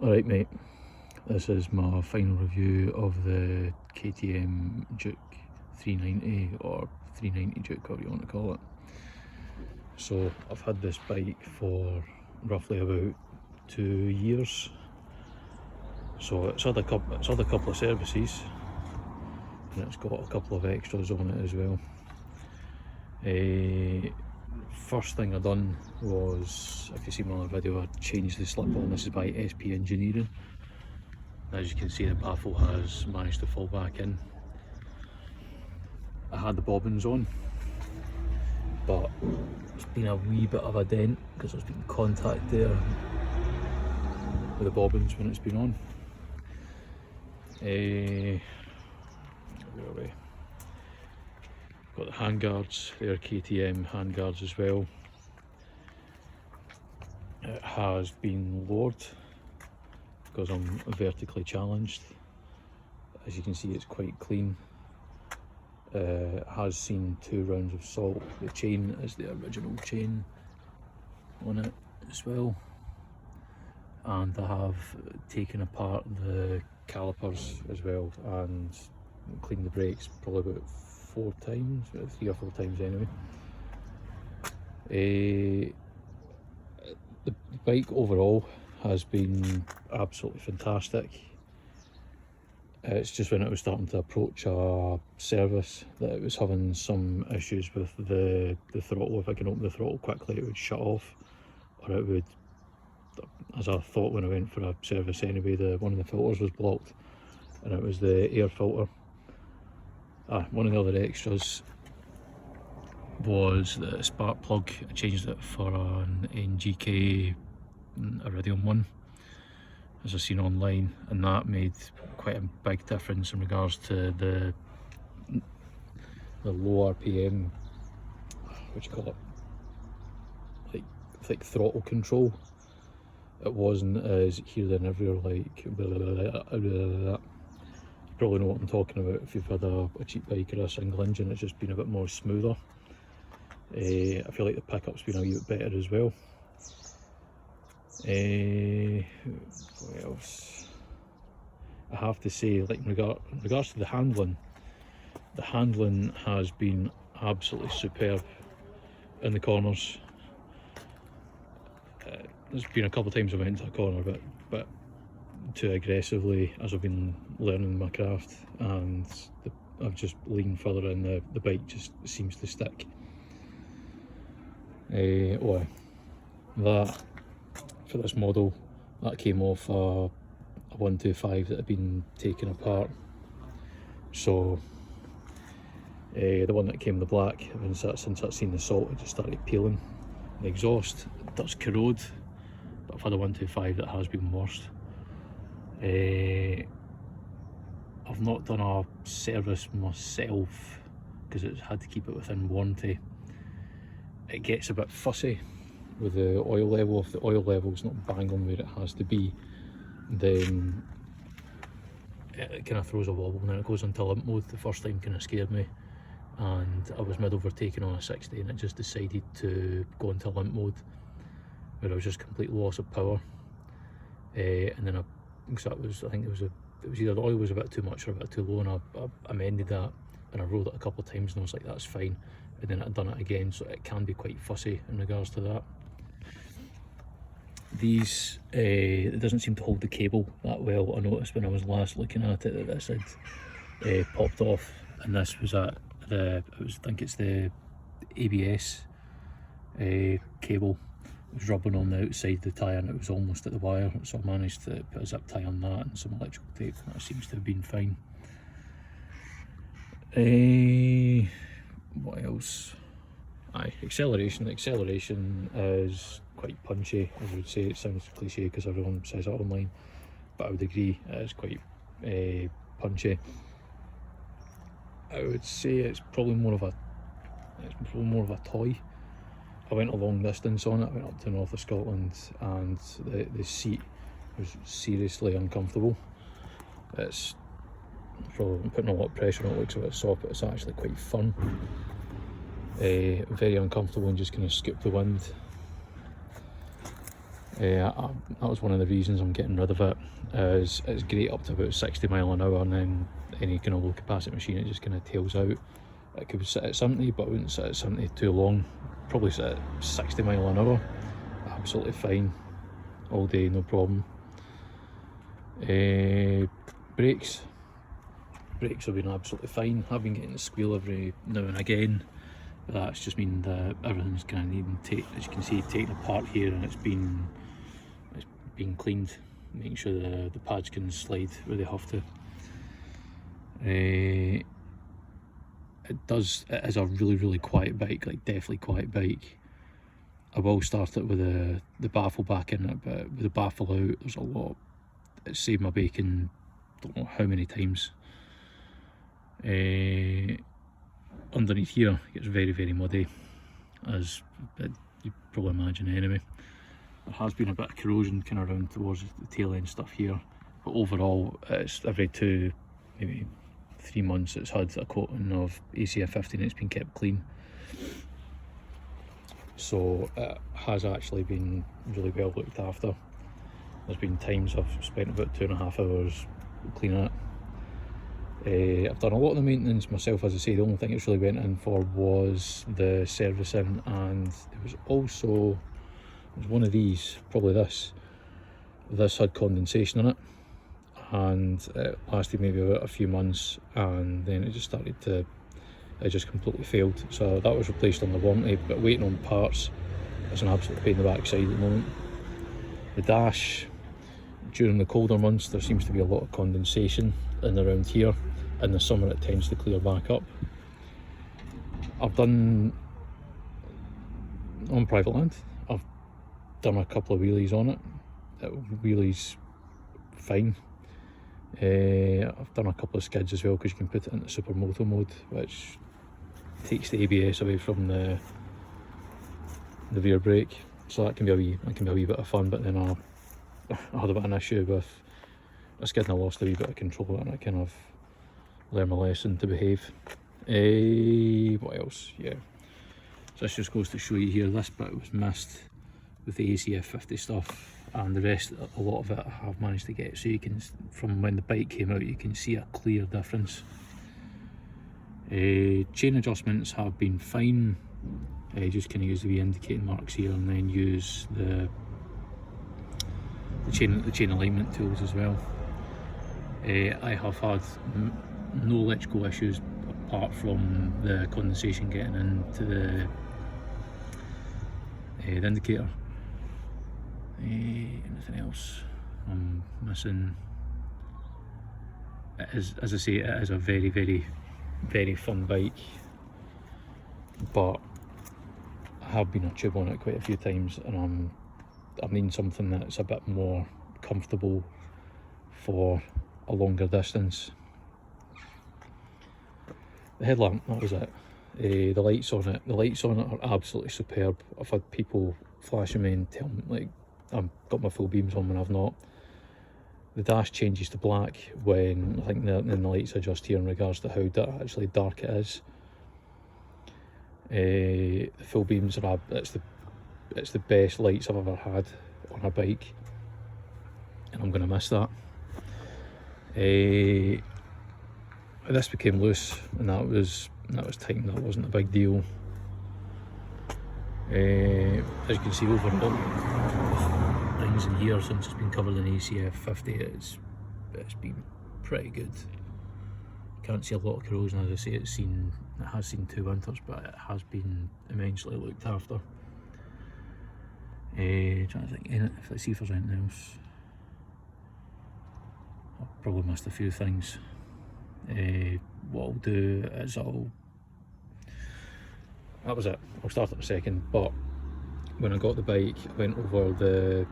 Alright mate, this is my final review of the KTM Duke 390 or 390 Duke, whatever you want to call it. So I've had this bike for roughly about 2 years. So it's had a couple of services and it's got a couple of extras on it as well. First thing I done was, if you see my other video, I changed the slip on. This is by SP Engineering. As you can see, the baffle has managed to fall back in. I had the bobbins on, but there's been a wee bit of a dent because there's been contact there with the bobbins when it's been on. Where are we? Got the handguards, they're KTM handguards as well. It has been lowered because I'm vertically challenged. As you can see, it's quite clean. It has seen 2 rounds of salt. The chain is the original chain on it as well. And I have taken apart the calipers as well and cleaned the brakes probably about 4 times, 3 or 4 times anyway. The bike overall has been absolutely fantastic. It's just when it was starting to approach a service that it was having some issues with the throttle. If I can open the throttle quickly, it would shut off, or it would, as I thought when I went for a service anyway, one of the filters was blocked, and it was the air filter. One of the other extras was the spark plug. I changed it for an NGK Iridium one, as I've seen online, and that made quite a big difference in regards to the low RPM, what do you call it, like throttle control. It wasn't as here than everywhere, like blah, blah, blah, blah. You probably know what I'm talking about if you've had a cheap bike or a single engine. It's just been a bit more smoother. I feel like the pickup's been a wee bit better as well. What else? I have to say, like in regards to the handling has been absolutely superb in the corners. There's been a couple of times I went into a corner but too aggressively as I've been learning my craft, and I've just leaned further and the bike just seems to stick. That for this model, that came off a 125 that had been taken apart. So the one that came in the black, since I've seen the salt, it just started peeling. The exhaust does corrode, but I've had a 125 that has been worse. I've not done a service myself because it's had to keep it within warranty. It gets a bit fussy with the oil level. If the oil level's not bang on where it has to be, then it kind of throws a wobble, and then it goes into limp mode. The first time kind of scared me, and I was mid overtaking on a 60 and it just decided to go into limp mode where I was just complete loss of power. And then I think it was either the oil was a bit too much or a bit too low, and I amended that and I rode it a couple of times and I was like, that's fine. And then I'd done it again, so it can be quite fussy in regards to that. These, it doesn't seem to hold the cable that well. I noticed when I was last looking at it that this had popped off, and this was at I think it's the ABS cable. It was rubbing on the outside of the tyre and it was almost at the wire, so I managed to put a zip tie on that and some electrical tape, and that seems to have been fine. What else? Acceleration. The acceleration is quite punchy, I would say. It sounds cliche because everyone says it online, but I would agree it is quite punchy. I would say it's probably more of a toy. I went a long distance on it. I went up to the north of Scotland, and the seat was seriously uncomfortable. It's probably putting a lot of pressure on it. It looks a bit soft, but it's actually quite firm. Very uncomfortable and just kind of scoop the wind. That was one of the reasons I'm getting rid of it. Is it's great up to about 60 mile an hour, and then any kind of low capacity machine, it just kind of tails out. It could sit at 70, but I wouldn't sit at 70 too long. Probably sit at 60 mile an hour, absolutely fine, all day, no problem. Brakes have been absolutely fine. I've been getting a squeal every now and again, but that's just mean that everything's kind of needing, as you can see, taken apart here, and it's been cleaned, making sure the pads can slide where they have to. It is a really quiet bike, like definitely quiet bike. I will start it with the baffle back in it, but with the baffle out, there's a lot. It saved my bacon, don't know how many times. Underneath here it gets very muddy, as you probably imagine anyway. There has been a bit of corrosion kind of around towards the tail end stuff here, but overall it's every 2, maybe 3 months it's had a coating of ACF 50 and it's been kept clean. So it has actually been really well looked after. There's been times I've spent about 2.5 hours cleaning it. I've done a lot of the maintenance myself, as I say. The only thing it's really went in for was the servicing, and there was also one of these, probably this had condensation in it, and it lasted maybe about a few months, and then it just completely failed. So that was replaced on the warranty, but waiting on parts is an absolute pain in the backside at the moment. The dash, during the colder months there seems to be a lot of condensation in around here. In the summer it tends to clear back up. I've done, on private land, I've done a couple of wheelies on it. Wheelies fine. I've done a couple of skids as well, because you can put it into supermoto mode, which takes the ABS away from the rear brake, so that can be a wee bit of fun. But then I had a bit of an issue with a skid, and I lost a wee bit of control, and I kind of learned my lesson to behave. What else? Yeah, so this just goes to show you here, this bit was missed with the ACF 50 stuff, and the rest, a lot of it I have managed to get, so you can, from when the bike came out, you can see a clear difference. Chain adjustments have been fine. Just kind of use the wee indicating marks here, and then use the chain alignment tools as well. I have had no electrical issues apart from the condensation getting into the indicator. Anything else I'm missing? It is, as I say, it is a very fun bike, but I have been a tube on it quite a few times, and I'm needing something that's a bit more comfortable for a longer distance. The headlamp, that was it. The lights on it are absolutely superb. I've had people flashing me and tell me like I've got my full beams on when I've not. The dash changes to black when I think the lights adjust here in regards to how actually dark it is. The full beams are it's the best lights I've ever had on a bike, and I'm going to miss that. This became loose, and that was tightened. That wasn't a big deal. As you can see overall, things in here since it's been covered in ACF 50, it's been pretty good. Can't see a lot of corrosion, as I say. It has seen 2 winters, but it has been immensely looked after. Trying to think, let's see if there's anything else. I've probably missed a few things. What I'll do is that was it. I'll start in a second, but when I got the bike, I went over the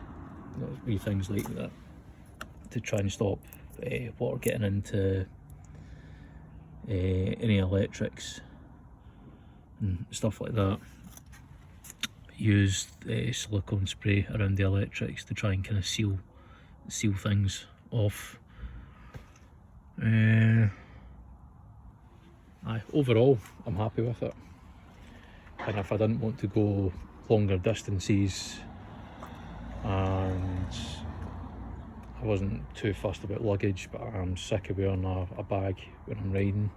wee things like that to try and stop water getting into any electrics and stuff like that. Used silicone spray around the electrics to try and kind of seal things off. Overall, I'm happy with it, and if I didn't want to go longer distances, and I wasn't too fussed about luggage, but I'm sick of wearing a bag when I'm riding,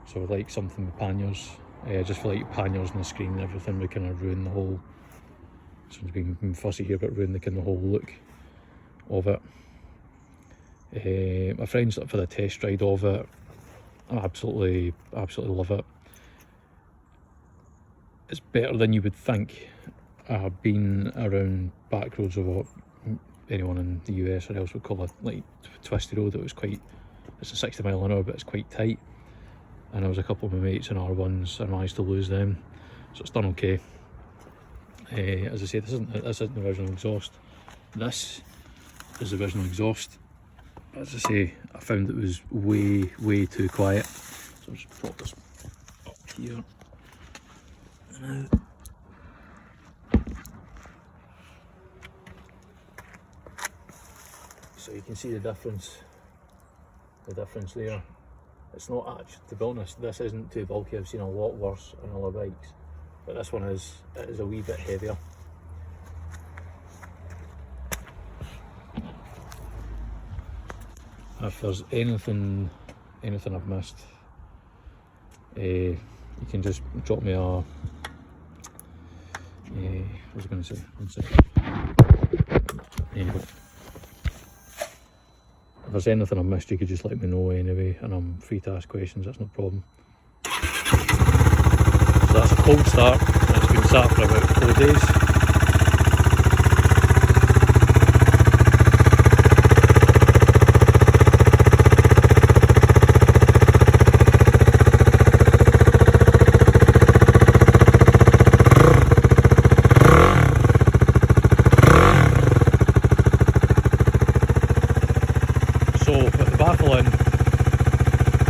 so I like something with panniers. I just feel like panniers on the screen and everything would kind of ruin the whole, someone's being fussy here, but ruin the whole look of it. My friends up for the test ride of it. I absolutely love it. It's better than you would think. I've been around back roads of what anyone in the US or else would call a like twisty road. It was it's a 60 mile an hour, but it's quite tight. And there was a couple of my mates in R1s, I managed to lose them, so it's done okay. As I say, this isn't the original exhaust. This is the original exhaust. As I say, I found it was way too quiet, so I'll just pop this up here. Now, so you can see the difference there. It's not actually, to be honest, this isn't too bulky. I've seen a lot worse on other bikes, but this one is a wee bit heavier. If there's anything I've missed, you can just drop me a what was I going to say? 1 second. Anyway, if there's anything I've missed, you could just let me know anyway, and I'm free to ask questions, that's no problem. So that's a cold start, and it's been sat for about 4 days.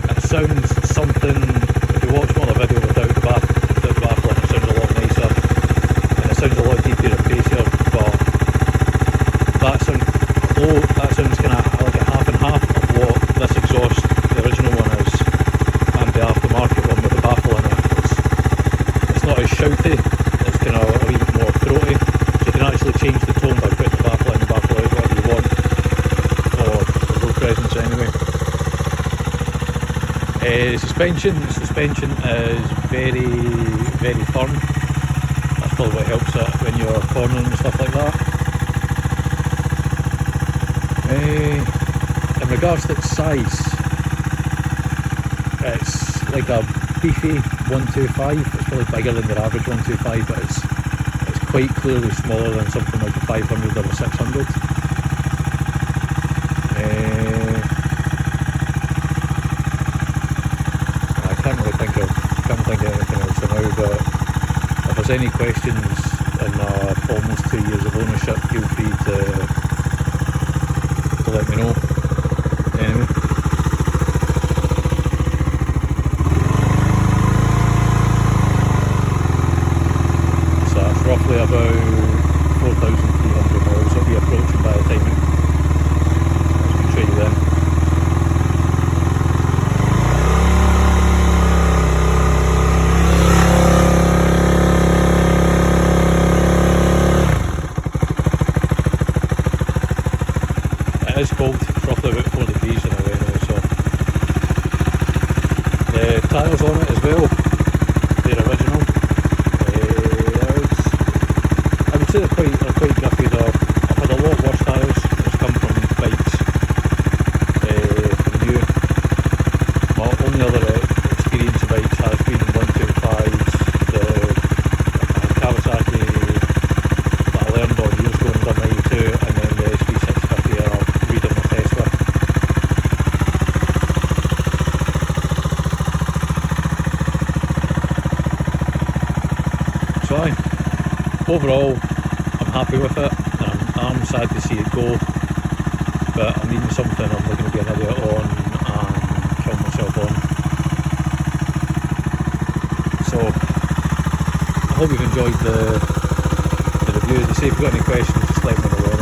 It sounds something, if you watch another video without the baffling, it sounds a lot nicer and it sounds a lot deeper and bassier, but that sounds kind of like a half and half of what this exhaust, the original one, is, and the aftermarket one with the baffle in it. It's not as shouty, it's kind of a wee bit more throaty, so you can actually change the tone by putting the baffle in, the baffle out, whatever you want, or the low presence anyway. Suspension is very firm. That's probably what helps it when you're cornering and stuff like that. In regards to its size, it's like a beefy 125. It's probably bigger than your average 125, but it's quite clearly smaller than something like a 500 or a 600. I can't think of anything else now, but if there's any questions in almost 2 years of ownership, feel free to let me know. Anyway, so that's roughly about 4,300 miles. It'll be approaching by the time I can show you then. It is cold, it's roughly about 4 degrees in a way now, so the tyres on it as well, they're original. I would say they're quite grippy. I've had a lot worse tyres that's come from bikes from new. My only other experience of bikes has been 125s, the Kawasaki that I learned on years ago in done 92, and then the SV650 reading the Tesla. So overall, I'm happy with it, and I'm sad to see it go, but I'm needing something I'm looking to get an idiot on and kill myself on. So I hope you've enjoyed the review. As I say, if you've got any questions, just let me know.